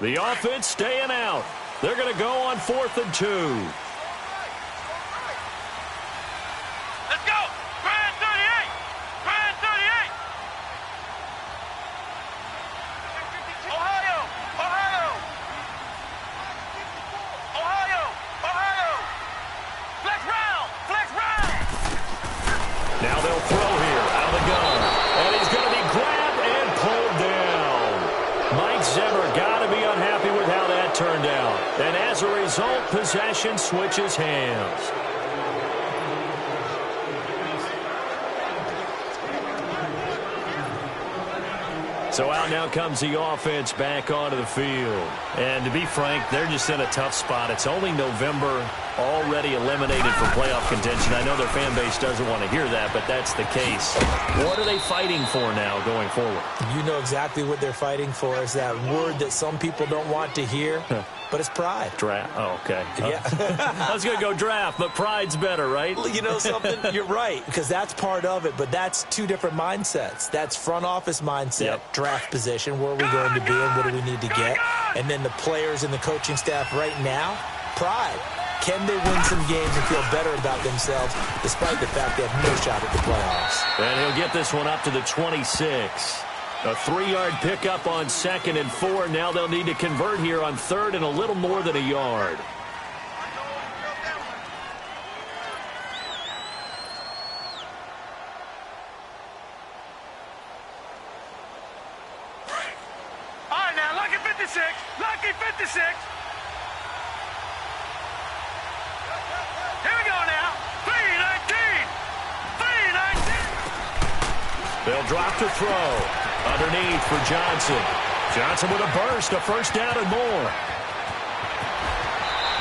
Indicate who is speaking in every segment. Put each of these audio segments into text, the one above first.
Speaker 1: The offense staying out. They're going to go on 4th and 2.
Speaker 2: Let's go! Grand 38! Grand 38! Ohio! Ohio! Ohio! Ohio! Flex round! Flex round!
Speaker 1: Now they'll throw here out of the gun. And he's going to be grabbed and pulled down. Mike Zimmer got to be unhappy with how that turned out. And as a result, possession switches hands. So out now comes the offense back onto the field. And to be frank, they're just in a tough spot. It's only November, already eliminated for playoff contention. I know their fan base doesn't want to hear that, but that's the case. What are they fighting for now going forward?
Speaker 3: You know exactly what they're fighting for. Is that word that some people don't want to hear, but it's pride.
Speaker 1: Draft. Oh, okay.
Speaker 3: Yeah.
Speaker 1: I was going to go draft, but pride's better, right?
Speaker 3: You know something? You're right, because that's part of it, but that's two different mindsets. That's front office mindset, draft position, where are we going to be and what do we need to get? And then the players and the coaching staff right now, pride. Can they win some games and feel better about themselves despite the fact they have no shot at the playoffs?
Speaker 1: And he'll get this one up to the 26. A 3-yard pickup on 2nd and 4. Now they'll need to convert here on 3rd and a little more than a yard.
Speaker 2: All right, now, lucky 56. Lucky 56. Here we go now. 319. 319.
Speaker 1: They'll drop to throw. Underneath for Johnson. Johnson with a burst, a first down and more.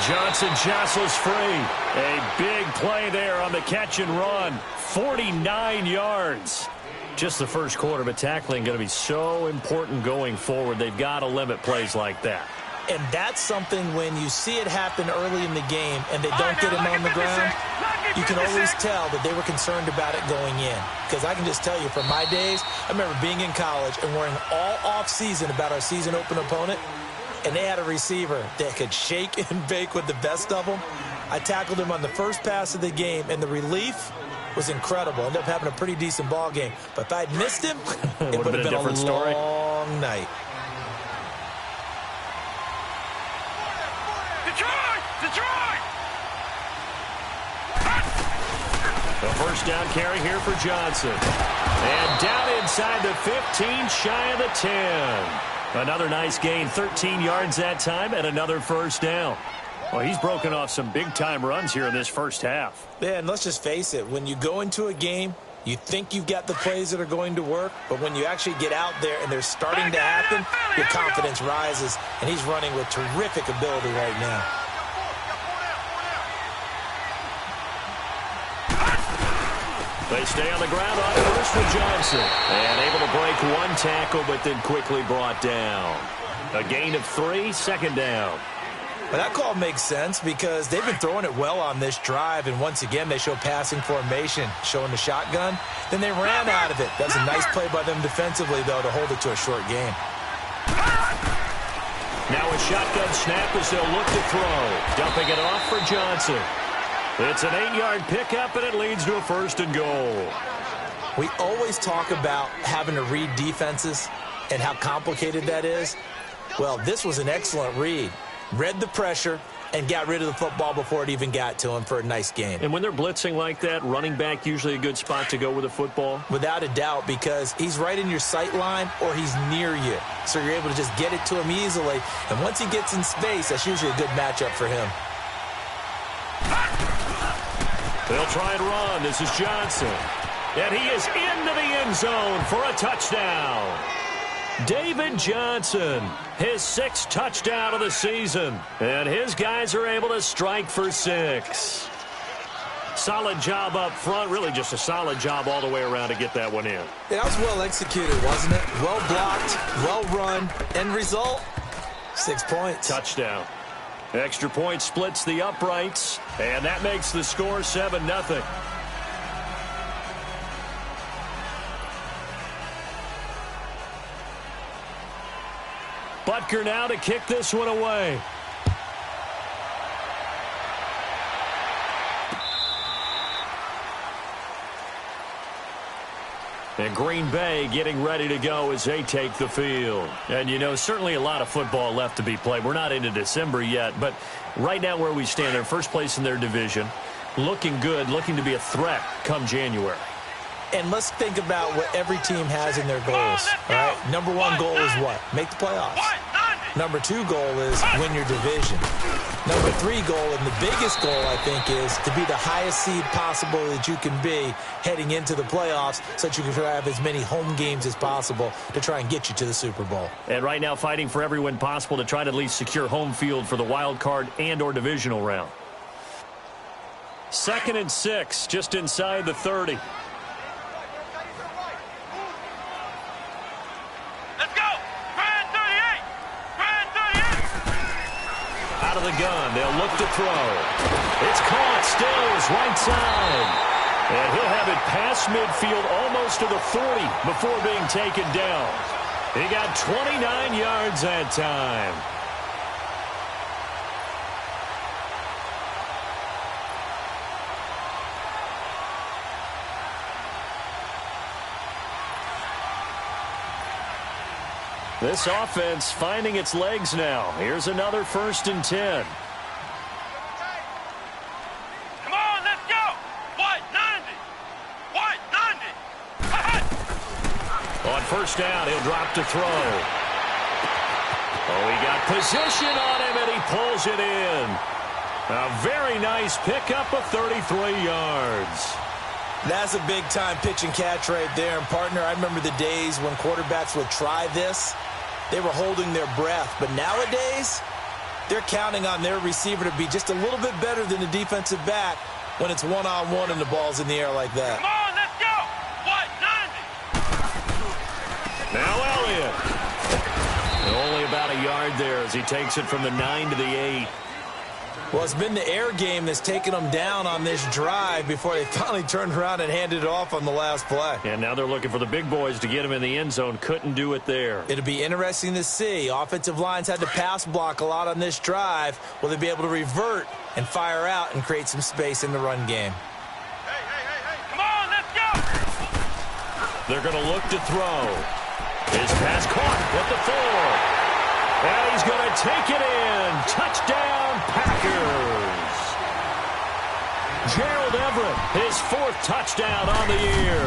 Speaker 1: Johnson jostles free. A big play there on the catch and run. 49 yards. Just the first quarter, but tackling going to be so important going forward. They've got to limit plays like that.
Speaker 3: And that's something when you see it happen early in the game and they don't get him on the ground, you can always tell that they were concerned about it going in. Because I can just tell you from my days, I remember being in college and worrying all off-season about our season open opponent, and they had a receiver that could shake and bake with the best of them. I tackled him on the first pass of the game, and the relief was incredible. Ended up having a pretty decent ball game. But if I'd missed him, it would have been a
Speaker 1: different story.
Speaker 3: long night.
Speaker 2: Detroit!
Speaker 1: A first down carry here for Johnson. And down inside the 15, shy of the 10. Another nice gain, 13 yards that time, and another first down. Well, he's broken off some big-time runs here in this first half.
Speaker 3: Yeah, and let's just face it. When you go into a game, you think you've got the plays that are going to work, but when you actually get out there and they're starting to happen, your confidence rises, and he's running with terrific ability right now.
Speaker 1: They stay on the ground on first with Johnson. And able to break one tackle, but then quickly brought down. A gain of 3, second down.
Speaker 3: Well, that call makes sense because they've been throwing it well on this drive, and once again, they show passing formation, showing the shotgun. Then they ran out of it. That's a nice play by them defensively, though, to hold it to a short game.
Speaker 1: Now a shotgun snap as they'll look to throw. Dumping it off for Johnson. It's an 8-yard pickup, and it leads to a first and goal.
Speaker 3: We always talk about having to read defenses and how complicated that is. Well, this was an excellent read. Read the pressure and got rid of the football before it even got to him for a nice game.
Speaker 1: And when they're blitzing like that, running back usually a good spot to go with the football?
Speaker 3: Without a doubt, because he's right in your sight line or he's near you. So you're able to just get it to him easily. And once he gets in space, that's usually a good matchup for him.
Speaker 1: They'll try and run. This is Johnson. And he is into the end zone for a touchdown. David Johnson, his 6th touchdown of the season. And his guys are able to strike for 6. Solid job up front. Really just a solid job all the way around to get that one in.
Speaker 3: Yeah, that was well executed, wasn't it? Well blocked, well run. End result, 6 points.
Speaker 1: Touchdown. Extra point splits the uprights, and that makes the score 7-0. But kicker now to kick this one away. And Green Bay getting ready to go as they take the field. And, you know, certainly a lot of football left to be played. We're not into December yet, but right now where we stand, they're first place in their division, looking good, looking to be a threat come January.
Speaker 3: And let's think about what every team has in their goals. All right? Number one goal is what? Make the playoffs. Number two goal is win your division. Number three goal, and the biggest goal, I think, is to be the highest seed possible that you can be heading into the playoffs so that you can have as many home games as possible to try and get you to the Super Bowl.
Speaker 1: And right now fighting for every win possible to try to at least secure home field for the wild card and or divisional round. 2nd and 6, just inside the 30. Out of the gun, they'll look to throw. It's caught, Stills, right side. And he'll have it past midfield, almost to the 40 before being taken down. He got 29 yards that time. This offense finding its legs now. Here's another 1st and 10.
Speaker 2: Come on, let's go. What? 90. What? 90.
Speaker 1: On 1st down, he'll drop to throw. Oh, he got position on him, and he pulls it in. A very nice pickup of 33 yards.
Speaker 3: That's a big-time pitch and catch right there. And, partner, I remember the days when quarterbacks would try this. They were holding their breath. But nowadays, they're counting on their receiver to be just a little bit better than the defensive back when it's one-on-one and the ball's in the air like that.
Speaker 2: Come on, let's go. What? 90.
Speaker 1: Now Elliott. Only about a yard there as he takes it from the 9 to the 8.
Speaker 3: Well, it's been the air game that's taken them down on this drive before they finally turned around and handed it off on the last play.
Speaker 1: And now they're looking for the big boys to get him in the end zone. Couldn't do it there.
Speaker 3: It'll be interesting to see. Offensive lines had to pass block a lot on this drive. Will they be able to revert and fire out and create some space in the run game?
Speaker 2: Hey. Come on, let's go.
Speaker 1: They're going to look to throw. His pass caught at the 4. And he's going to take it in. Touchdown, Packers. Gerald Everett, his 4th touchdown on the year.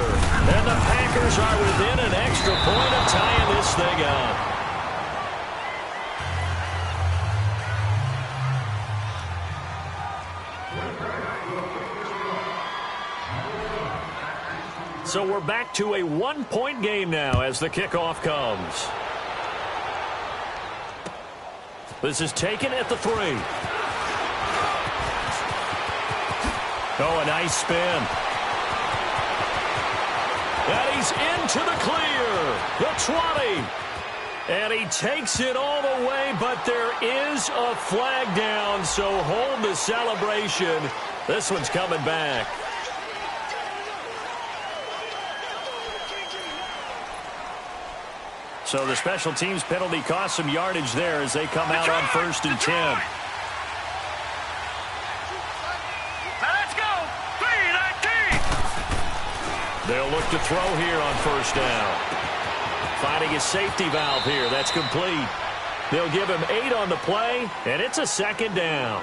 Speaker 1: And the Packers are within an extra point of tying this thing up. So we're back to a 1-point game now as the kickoff comes. This is taken at the 3. Oh, a nice spin. And he's into the clear. The 20. And he takes it all the way, but there is a flag down, so hold the celebration. This one's coming back. So the special teams penalty cost some yardage there as they come out on 1st and 10.
Speaker 2: Now let's go. 3-19.
Speaker 1: They'll look to throw here on 1st down. Finding his safety valve here. That's complete. They'll give him 8 on the play, and it's a 2nd down.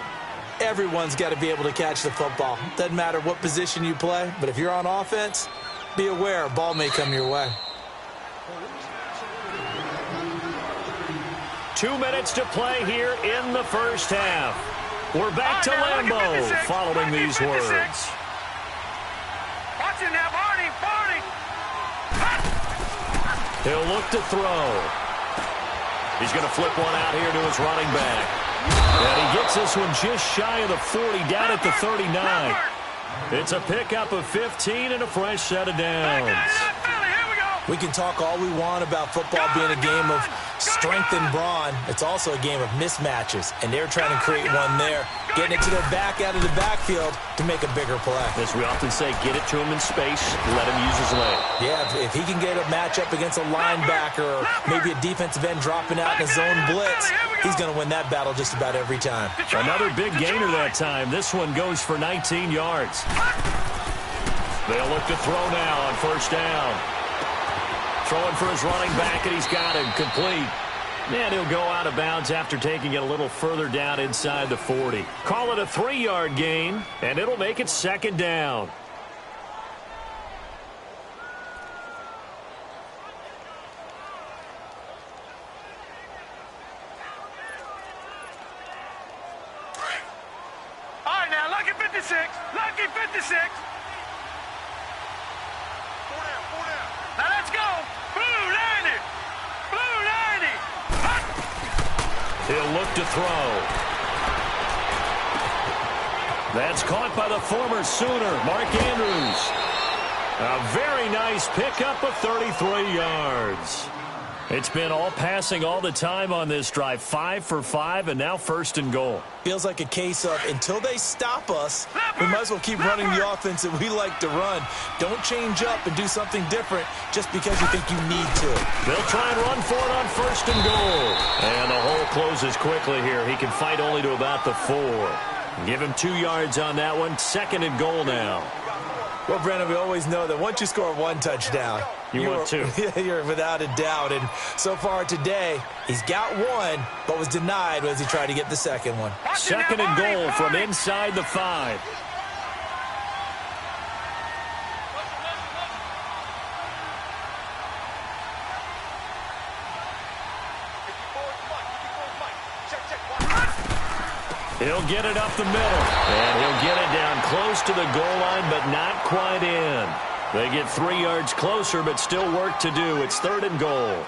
Speaker 3: Everyone's got to be able to catch the football. Doesn't matter what position you play, but if you're on offense, be aware a ball may come your way.
Speaker 1: 2 minutes to play here in the 1st half. We're back to Lambeau following these words.
Speaker 2: Watch it now, Barney.
Speaker 1: He'll look to throw. He's going to flip one out here to his running back. And he gets this one just shy of the 40, down at the 39. It's a pickup of 15 and a fresh set of downs.
Speaker 3: We can talk all we want about football being a game of strength and brawn. It's also a game of mismatches, and they're trying to create one there, getting it to their back out of the backfield to make a bigger play.
Speaker 1: As we often say, get it to him in space, let him use his leg.
Speaker 3: Yeah, if he can get a matchup against a linebacker or maybe a defensive end dropping out in a zone blitz, he's going to win that battle just about every time.
Speaker 1: Another big gainer that time. This one goes for 19 yards. They'll look to throw now on first down. Throwing for his running back, and he's got him complete. And he'll go out of bounds after taking it a little further down inside the 40. Call it a 3-yard gain, and it'll make it second down.
Speaker 2: All right, now, lucky 56. Lucky 56. Now let's go. Blue 90. Blue 90.
Speaker 1: He'll look to throw. That's caught by the former Sooner, Mark Andrews. A very nice pickup of 33 yards. It's been all passing all the time on this drive. 5 for 5, and now first and goal.
Speaker 3: Feels like a case of until they stop us, we might as well keep running the offense that we like to run. Don't change up and do something different just because you think you need to.
Speaker 1: They'll try and run for it on first and goal. And the hole closes quickly here. He can fight only to about the 4. Give him 2 yards on that one. Second and goal now.
Speaker 3: Well, Brandon, we always know that once you score 1 touchdown,
Speaker 1: you're
Speaker 3: without a doubt. And so far today, he's got 1, but was denied as he tried to get the second one.
Speaker 1: Second and goal from inside the 5. He'll get it up the middle, and he'll get it down close to the goal line, but not quite in. They get 3 yards closer, but still work to do. It's third and goal.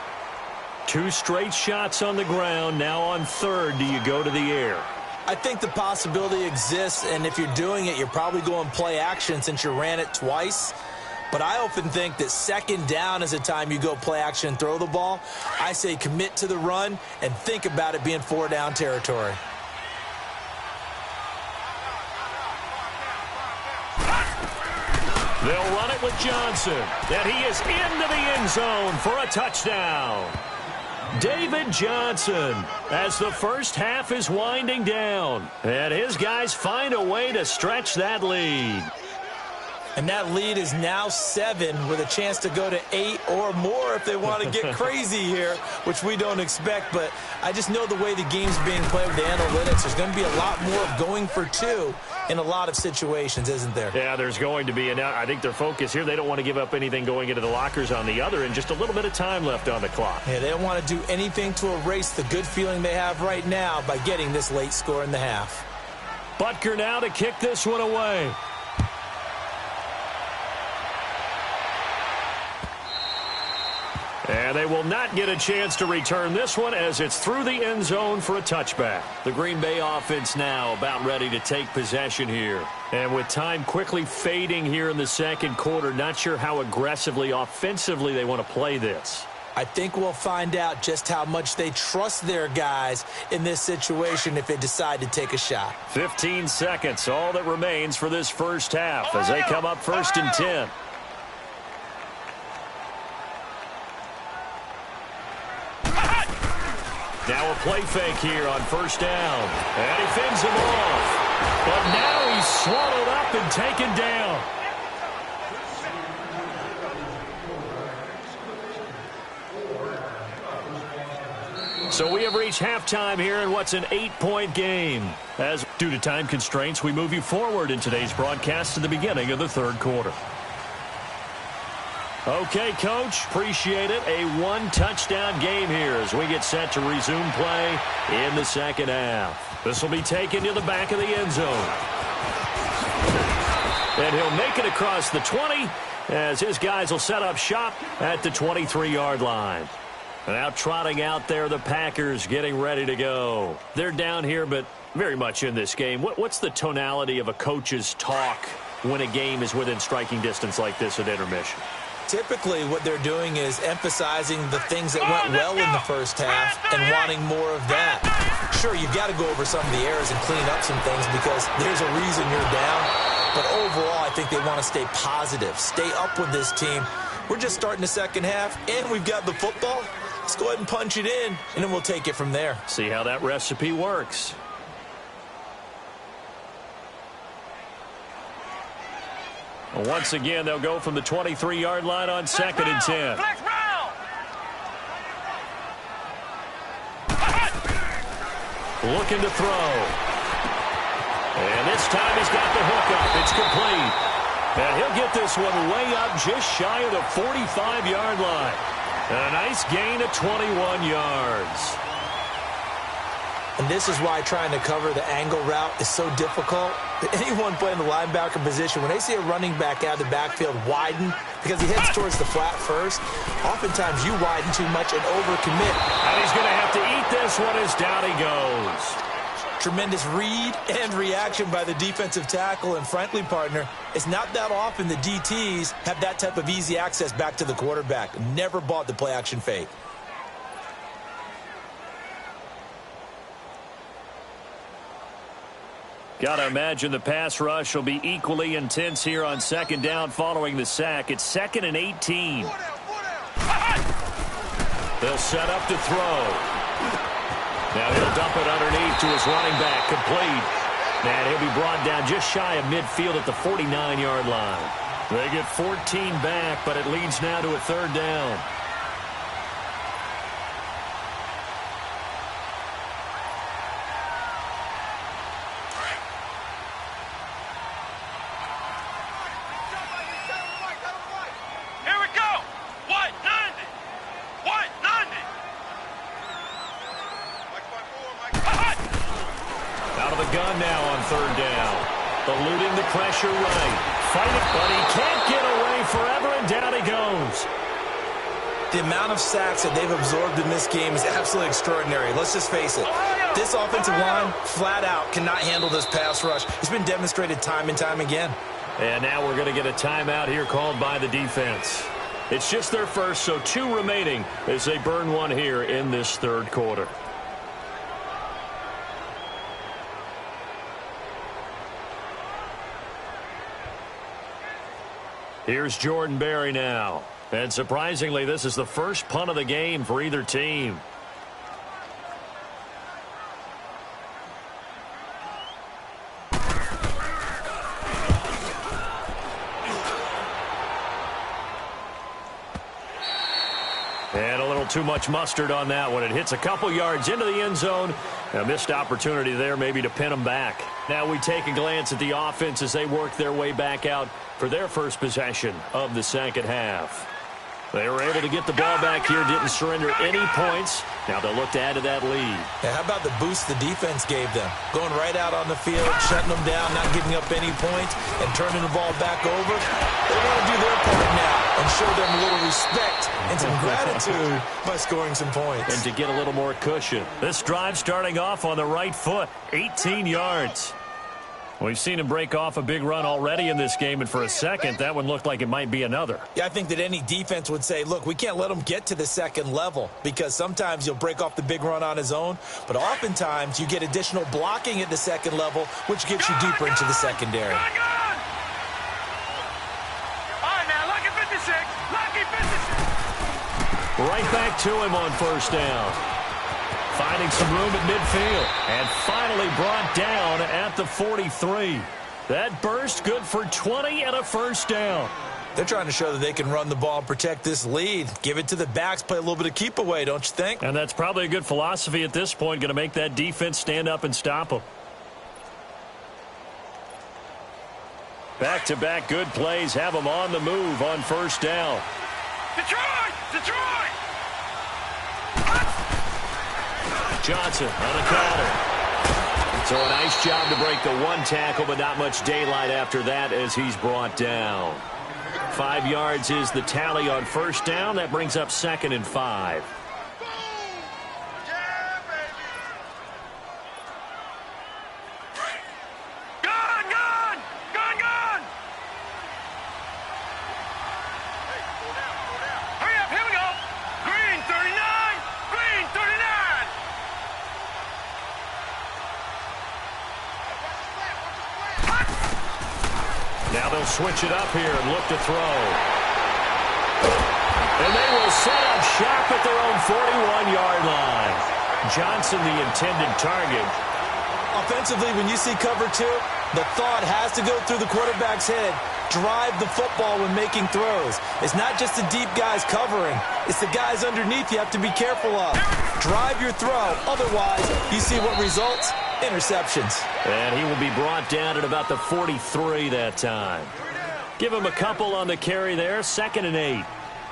Speaker 1: 2 straight shots on the ground. Now on third, do you go to the air?
Speaker 3: I think the possibility exists, and if you're doing it, you're probably going play action since you ran it twice. But I often think that second down is the time you go play action and throw the ball. I say commit to the run and think about it being 4 down territory.
Speaker 1: They'll run it with Johnson, and he is into the end zone for a touchdown. David Johnson, as the first half is winding down, and his guys find a way to stretch that lead.
Speaker 3: And that lead is now 7 with a chance to go to 8 or more if they want to get crazy here, which we don't expect. But I just know the way the game's being played with the analytics, there's going to be a lot more of going for 2 in a lot of situations, isn't there?
Speaker 1: Yeah, there's going to be. And I think their focus here, they don't want to give up anything going into the lockers on the other, and just a little bit of time left on the clock.
Speaker 3: Yeah, they don't want to do anything to erase the good feeling they have right now by getting this late score in the half.
Speaker 1: Butker now to kick this one away. And they will not get a chance to return this one as it's through the end zone for a touchback. The Green Bay offense now about ready to take possession here. And with time quickly fading here in the second quarter, not sure how aggressively, offensively they want to play this.
Speaker 3: I think we'll find out just how much they trust their guys in this situation if they decide to take a shot.
Speaker 1: 15 seconds, all that remains for this first half as they come up first and 10. Now a play fake here on first down. And he fends him off. But now he's swallowed up and taken down. So we have reached halftime here in what's an 8-point game. As due to time constraints, we move you forward in today's broadcast to the beginning of the third quarter. Okay, Coach, appreciate it. A 1-touchdown game here as we get set to resume play in the second half. This will be taken to the back of the end zone. And he'll make it across the 20 as his guys will set up shop at the 23-yard line. And now trotting out there, the Packers getting ready to go. They're down here, but very much in this game. What's the tonality of a coach's talk when a game is within striking distance like this at intermission?
Speaker 3: Typically, what they're doing is emphasizing the things that went well in the first half and wanting more of that. Sure, you've got to go over some of the errors and clean up some things because there's a reason you're down. But overall, I think they want to stay positive, stay up with this team. We're just starting the second half, and we've got the football. Let's go ahead and punch it in, and then we'll take it from there.
Speaker 1: See how that recipe works. Once again, they'll go from the 23-yard line on second and 10. Looking to throw. And this time he's got the hook up. It's complete. And he'll get this one way up just shy of the 45-yard line. And a nice gain of 21 yards.
Speaker 3: And this is why trying to cover the angle route is so difficult. Anyone playing the linebacker position, when they see a running back out of the backfield widen because he heads towards the flat first, oftentimes you widen too much and overcommit.
Speaker 1: And he's going to have to eat this one as down he goes.
Speaker 3: Tremendous read and reaction by the defensive tackle. And frankly, partner, it's not that often the DTs have that type of easy access back to the quarterback. Never bought the play-action fake.
Speaker 1: Got to imagine the pass rush will be equally intense here on second down following the sack. It's 2nd and 18. They'll set up to throw. Now he'll dump it underneath to his running back, complete. And he'll be brought down just shy of midfield at the 49-yard line. They get 14 back, but it leads now to a third down. Gun now on third down. Eluding the pressure right. Fight it, but he can't get away forever, and down he goes.
Speaker 3: The amount of sacks that they've absorbed in this game is absolutely extraordinary. Let's just face it. This offensive line, flat out, cannot handle this pass rush. It's been demonstrated time and time again.
Speaker 1: And now we're going to get a timeout here called by the defense. It's just their first, so 2 remaining as they burn one here in this third quarter. Here's Jordan Berry now. And surprisingly, this is the first punt of the game for either team. And a little too much mustard on that one. It hits a couple yards into the end zone. A missed opportunity there maybe to pin them back. Now we take a glance at the offense as they work their way back out for their first possession of the second half. They were able to get the ball back here, didn't surrender any points. Now they'll look to add to that lead.
Speaker 3: Yeah, how about the boost the defense gave them? Going right out on the field, shutting them down, not giving up any points, and turning the ball back over. They want to do their part now and show them a little respect and some gratitude by scoring some points.
Speaker 1: And to get a little more cushion. This drive starting off on the right foot, 18 yards. We've seen him break off a big run already in this game, and for a second, that one looked like it might be another.
Speaker 3: Yeah, I think that any defense would say, look, we can't let him get to the second level because sometimes he'll break off the big run on his own, but oftentimes you get additional blocking at the second level, which gets you deeper into the secondary.
Speaker 2: All right, now, lucky 56. Lucky 56.
Speaker 1: Right back to him on first down. Finding some room at midfield. And finally brought down at the 43. That burst good for 20 and a first down.
Speaker 3: They're trying to show that they can run the ball and protect this lead. Give it to the backs, play a little bit of keep away, don't you think?
Speaker 1: And that's probably a good philosophy at this point, going to make that defense stand up and stop them. Back-to-back good plays have them on the move on first down.
Speaker 2: Detroit! Detroit!
Speaker 1: Johnson on a counter. So a nice job to break the one tackle, but not much daylight after that as he's brought down. 5 yards is the tally on first down. That brings up 2nd and 5.
Speaker 2: Gun! Gun! Gun! Gun!
Speaker 1: Now they'll switch it up here and look to throw. And they will set up shop at their own 41-yard line. Johnson, the intended target.
Speaker 3: Offensively, when you see cover two, the thought has to go through the quarterback's head. Drive the football when making throws. It's not just the deep guys covering. It's the guys underneath you have to be careful of. Drive your throw. Otherwise, you see what results? Interceptions.
Speaker 1: And he will be brought down at about the 43 that time. Give him a couple on the carry there. 2nd and 8.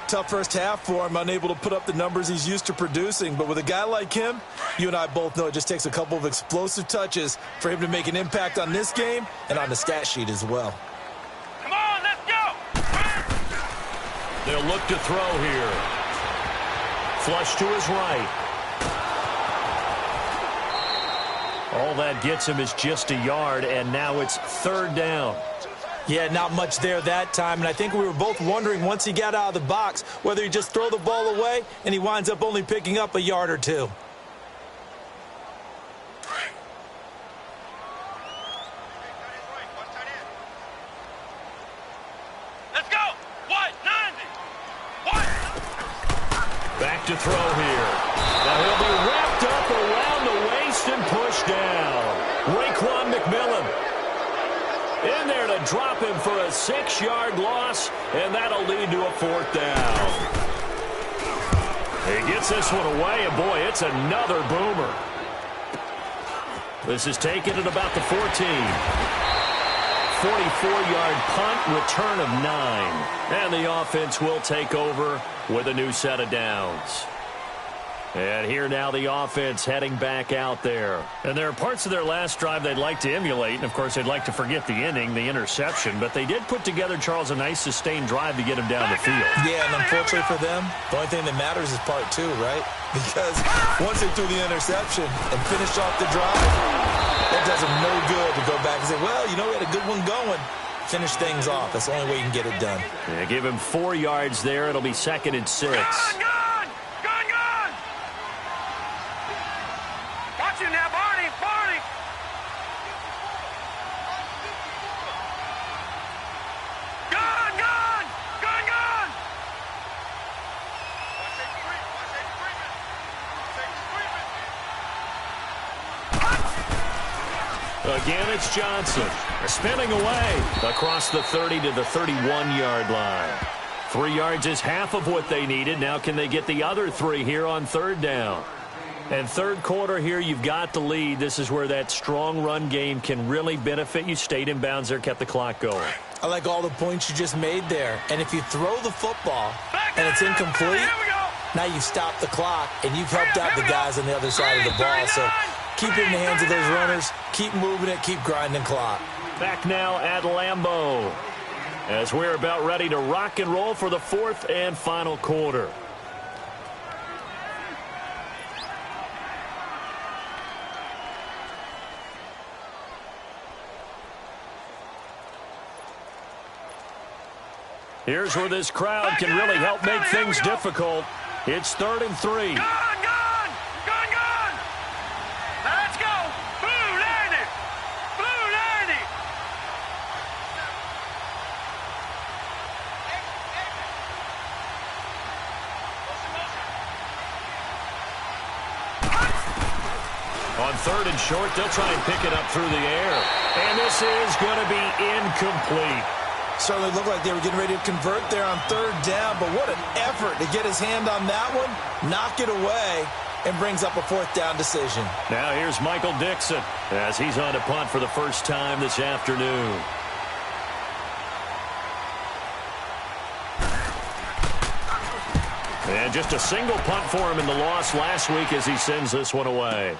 Speaker 3: Tough first half for him, unable to put up the numbers he's used to producing. But with a guy like him, you and I both know it just takes a couple of explosive touches for him to make an impact on this game and on the stat sheet as well.
Speaker 2: Come on, let's go!
Speaker 1: They'll look to throw here. Flush to his right. All that gets him is just a yard, and now it's 3rd down.
Speaker 3: Yeah, not much there that time, and I think we were both wondering once he got out of the box whether he'd just throw the ball away, and he winds up only picking up a yard or two.
Speaker 2: Let's go! What? 90! What?
Speaker 1: Back to throw here. Now he'll be wrapped up around the waist and pushed down. Raekwon McMillan in there to drop him for a 6-yard loss, and that'll lead to a 4th down. He gets this one away, and boy, it's another boomer. This is taken at about the 14. 44-yard punt, return of 9. And the offense will take over with a new set of downs. And here now the offense heading back out there. And there are parts of their last drive they'd like to emulate. And, of course, they'd like to forget the inning, the interception. But they did put together, Charles, a nice sustained drive to get him down the field.
Speaker 3: Yeah, and unfortunately for them, the only thing that matters is part 2, right? Because once they threw the interception and finished off the drive, that does them no good to go back and say, well, you know, we had a good one going. Finish things off. That's the only way you can get it done.
Speaker 1: Yeah, give him 4 yards there. It'll be 2nd and 6.
Speaker 2: Watch him now, Barney! Barney! Gun! Gun! Gun! Gun!
Speaker 1: Again, it's Johnson. Spinning away across the 30 to the 31-yard line. 3 yards is half of what they needed. Now can they get the other 3 here on 3rd down? And 3rd quarter here, you've got the lead. This is where that strong run game can really benefit you. Stayed in bounds there, kept the clock going.
Speaker 3: I like all the points you just made there. And if you throw the football and it's incomplete, now you've stopped the clock and you've helped out the guys on the other side of the ball. So keep it in the hands of those runners. Keep moving it. Keep grinding clock.
Speaker 1: Back now at Lambeau as we're about ready to rock and roll for the 4th and final quarter. Here's where this crowd can really help make things difficult. It's 3rd and 3.
Speaker 2: Gun! Gun! Gun! Gun! Let's go! Blue 90! Blue 90!
Speaker 1: On 3rd and short, they'll try and pick it up through the air. And this is going to be incomplete.
Speaker 3: Certainly looked like they were getting ready to convert there on 3rd down, but what an effort to get his hand on that one, knock it away, and brings up a 4th down decision.
Speaker 1: Now here's Michael Dixon as he's on to punt for the first time this afternoon. And just a single punt for him in the loss last week as he sends this one away.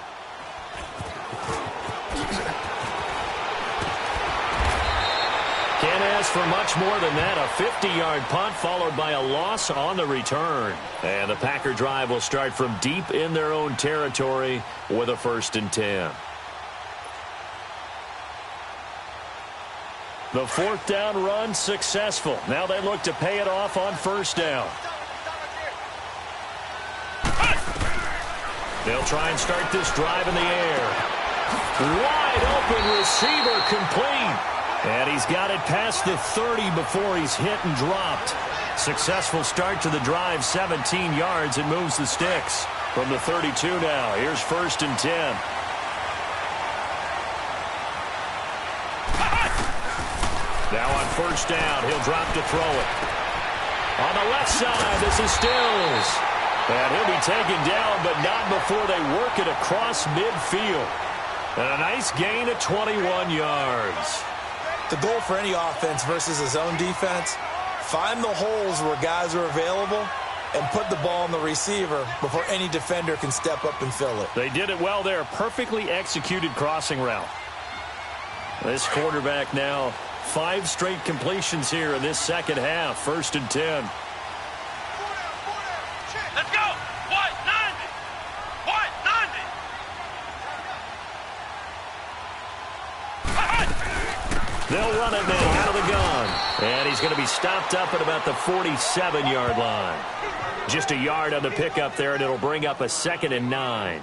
Speaker 1: Can't ask for much more than that. A 50-yard punt followed by a loss on the return. And the Packer drive will start from deep in their own territory with a 1st and 10. The 4th down run successful. Now they look to pay it off on 1st down. They'll try and start this drive in the air. Wide open receiver complete. And he's got it past the 30 before he's hit and dropped. Successful start to the drive, 17 yards. It moves the sticks. From the 32 now, here's 1st and 10. Now on 1st down, he'll drop to throw it. On the left side, this is Stills. And he'll be taken down, but not before they work it across midfield. And a nice gain of 21 yards.
Speaker 3: The goal for any offense versus a zone defense, find the holes where guys are available and put the ball on the receiver before any defender can step up and fill it.
Speaker 1: They did it well there. Perfectly executed crossing route. This quarterback now, 5 straight completions here in this second half. 1st and 10.
Speaker 2: Let's go. What? 90. What? 90.
Speaker 1: They'll run it now out of the gun. And he's going to be stopped up at about the 47-yard line. Just a yard on the pickup there, and it'll bring up a 2nd and 9.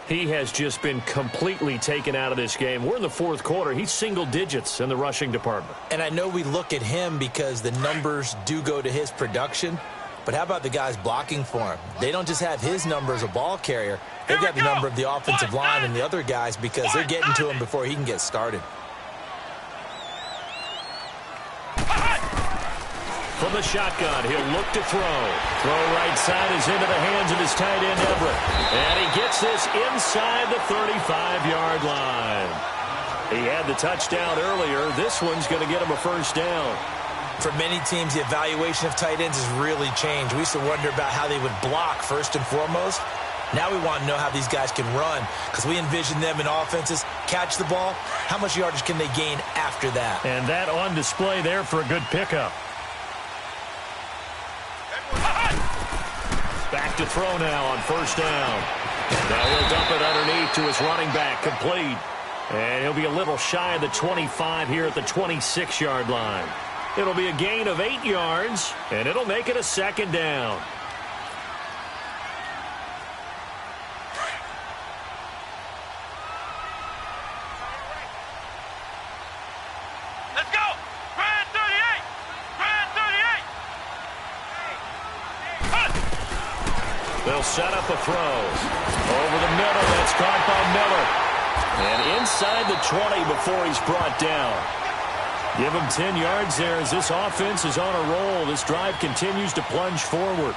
Speaker 1: He has just been completely taken out of this game. We're in the 4th quarter. He's single digits in the rushing department.
Speaker 3: And I know we look at him because the numbers do go to his production. But how about the guys blocking for him? They don't just have his number as a ball carrier. They've got the number of the offensive line and the other guys because they're getting to him before he can get started.
Speaker 1: From the shotgun, he'll look to throw. Throw right side is into the hands of his tight end, Everett. And he gets this inside the 35-yard line. He had the touchdown earlier. This one's going to get him a 1st down.
Speaker 3: For many teams, the evaluation of tight ends has really changed. We used to wonder about how they would block first and foremost. Now we want to know how these guys can run because we envision them in offenses, catch the ball. How much yardage can they gain after that?
Speaker 1: And that on display there for a good pickup. Back to throw now on 1st down. Now he'll dump it underneath to his running back, complete. And he'll be a little shy of the 25 here at the 26-yard line. It'll be a gain of 8 yards, and it'll make it a 2nd down.
Speaker 2: Let's go. Grand 38. Grand 38.
Speaker 1: They'll set up a throw. Over the middle, that's caught by Miller. And inside the 20 before he's brought down. Give him 10 yards there as this offense is on a roll. This drive continues to plunge forward.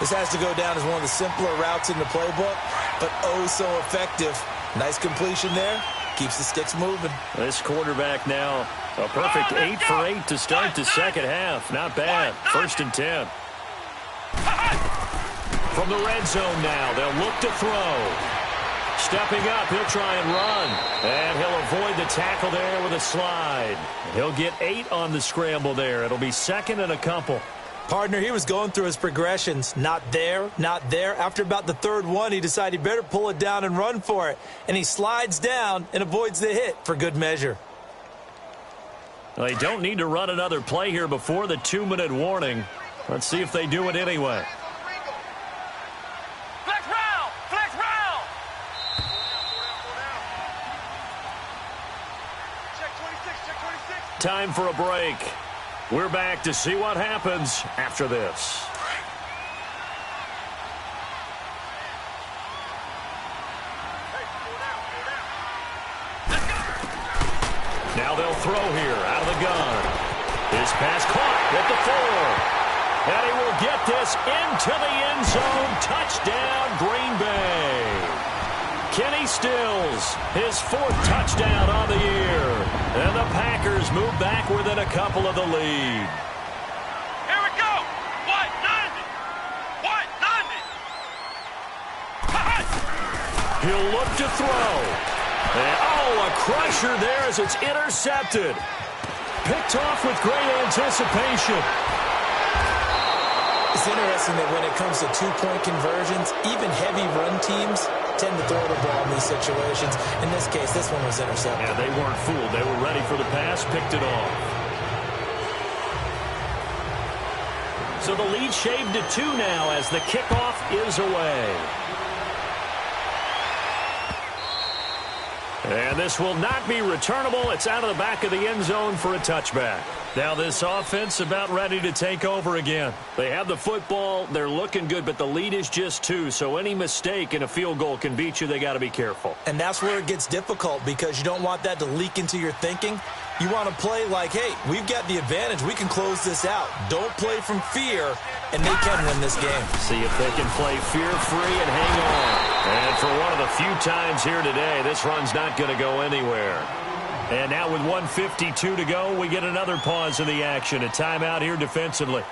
Speaker 3: This has to go down as one of the simpler routes in the playbook, but oh so effective. Nice completion there. Keeps the sticks moving.
Speaker 1: This quarterback now, a perfect 8 for 8 to start the second half. Not bad. 1st and 10. From the red zone now, they'll look to throw. Stepping up, he'll try and run. And he'll avoid the tackle there with a slide. He'll get 8 on the scramble there. It'll be 2nd and a couple.
Speaker 3: Partner, he was going through his progressions. Not there, not there. After about the 3rd one, he decided he better pull it down and run for it. And he slides down and avoids the hit for good measure.
Speaker 1: Well, they don't need to run another play here before the 2-minute warning. Let's see if they do it anyway.
Speaker 2: Flex round. Flex round. Check 26. Check 26.
Speaker 1: Time for a break. We're back to see what happens after this. Now they'll throw here out of the gun. His pass caught at the 4. And he will get this into the end zone. Touchdown, Green Bay. Kenny Stills, his 4th touchdown on the year. And the Packers move back within a couple of the lead.
Speaker 2: Here we go. What? 90. What? 90.
Speaker 1: He'll look to throw. And, oh, a crusher there as it's intercepted. Picked off with great anticipation.
Speaker 3: It's interesting that when it comes to 2-point conversions, even heavy run teams tend to throw the ball in these situations. In this case, this one was intercepted.
Speaker 1: Yeah, they weren't fooled. They were ready for the pass, picked it off. So the lead shaved to 2 now as the kickoff is away. And this will not be returnable. It's out of the back of the end zone for a touchback. Now this offense about ready to take over again. They have the football. They're looking good, but the lead is just 2. So any mistake in a field goal can beat you. They got to be careful.
Speaker 3: And that's where it gets difficult because you don't want that to leak into your thinking. You want to play like, hey, we've got the advantage. We can close this out. Don't play from fear, and they can win this game.
Speaker 1: See if they can play fear-free and hang on. And for one of the few times here today, this run's not going to go anywhere. And now with 1:52 to go, we get another pause in the action. A timeout here defensively.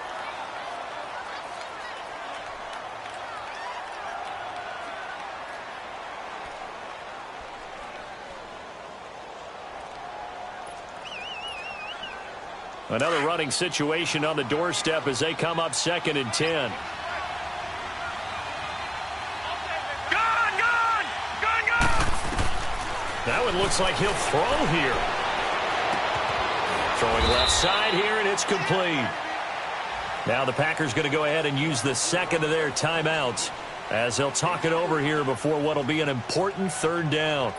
Speaker 1: Another running situation on the doorstep as they come up 2nd and 10. That one looks like he'll throw here. Throwing left side here, and it's complete. Now the Packers going to go ahead and use the second of their timeouts as they'll talk it over here before what will be an important 3rd down.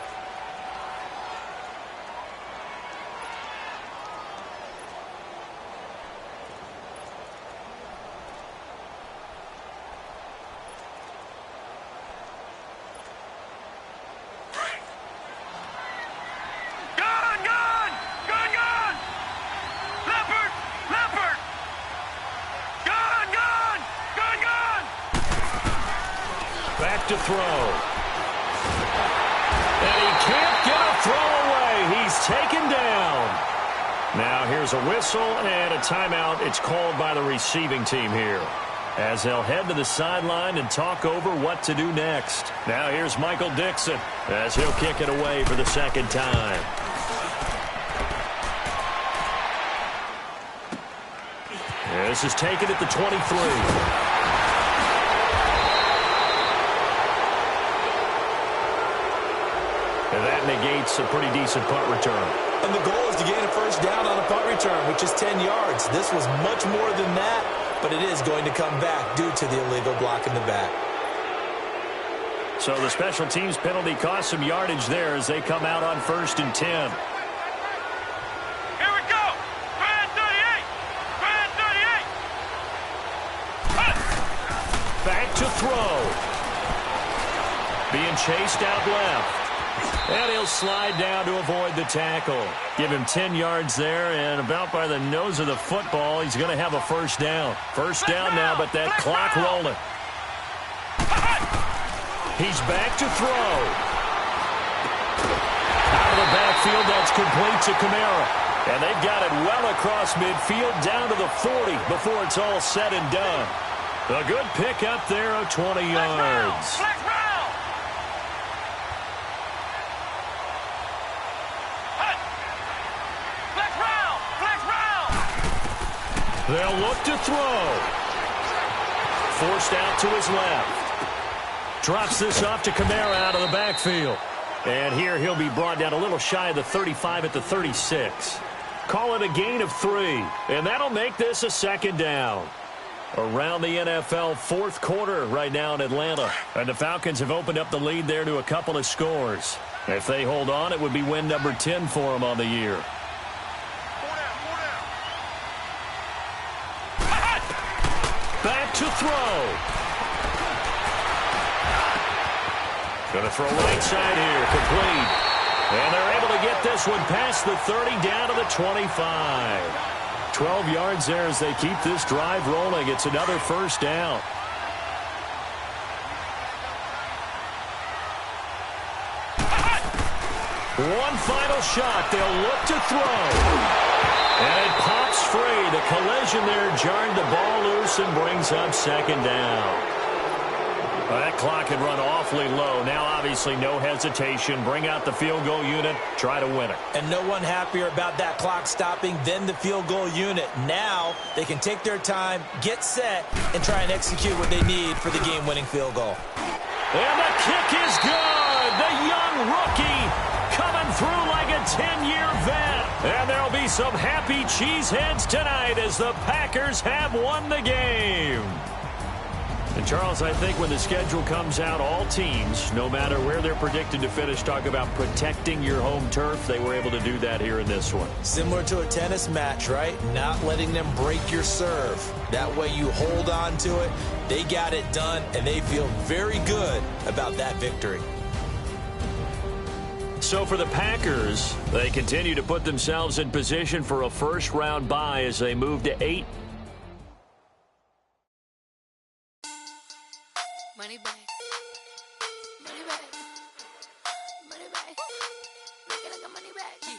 Speaker 1: Back to throw. And he can't get a throw away. He's taken down. Now here's a whistle and a timeout. It's called by the receiving team here as they'll head to the sideline and talk over what to do next. Now here's Michael Dixon as he'll kick it away for the 2nd time. This is taken at the 23. And that negates a pretty decent punt return.
Speaker 3: And the goal is to gain a 1st down on a punt return, which is 10 yards. This was much more than that, but it is going to come back due to the illegal block in the back.
Speaker 1: So the special teams penalty cost some yardage there as they come out on 1st and 10.
Speaker 2: Here we go. Grand 38. Grand 38.
Speaker 1: Back to throw. Being chased out left. And he'll slide down to avoid the tackle. Give him 10 yards there, and about by the nose of the football, he's going to have a 1st down. 1st down now, but that clock rolling. He's back to throw. Out of the backfield, that's complete to Kamara. And they've got it well across midfield, down to the 40 before it's all said and done. A good pick up there of 20 yards. They'll look to throw. Forced out to his left. Drops this off to Kamara out of the backfield. And here he'll be brought down a little shy of the 35 at the 36. Call it a gain of 3. And that'll make this a 2nd down. Around the NFL 4th quarter right now in Atlanta. And the Falcons have opened up the lead there to a couple of scores. If they hold on, it would be win number 10 for them on the year. Back to throw. Going to throw right side here, complete. And they're able to get this one past the 30 down to the 25. 12 yards there as they keep this drive rolling. It's another 1st down. One final shot. They'll look to throw. And it pops free. The collision there jarred the ball loose and brings up 2nd down. Well, that clock had run awfully low. Now, obviously, no hesitation. Bring out the field goal unit. Try to win it.
Speaker 3: And no one happier about that clock stopping than the field goal unit. Now they can take their time, get set, and try and execute what they need for the game-winning field goal.
Speaker 1: And the kick is good. The young rookie coming through like a 10-year vet. And there'll be some happy cheeseheads tonight as the Packers have won the game. And, Charles, I think when the schedule comes out, all teams, no matter where they're predicted to finish, talk about protecting your home turf. They were able to do that here in this one.
Speaker 3: Similar to a tennis match, right? Not letting them break your serve. That way you hold on to it. They got it done, and they feel very good about that victory.
Speaker 1: So for the Packers, they continue to put themselves in position for a first-round bye as they move to 8.
Speaker 4: Money back. Money back. Money back. Make it like a money back.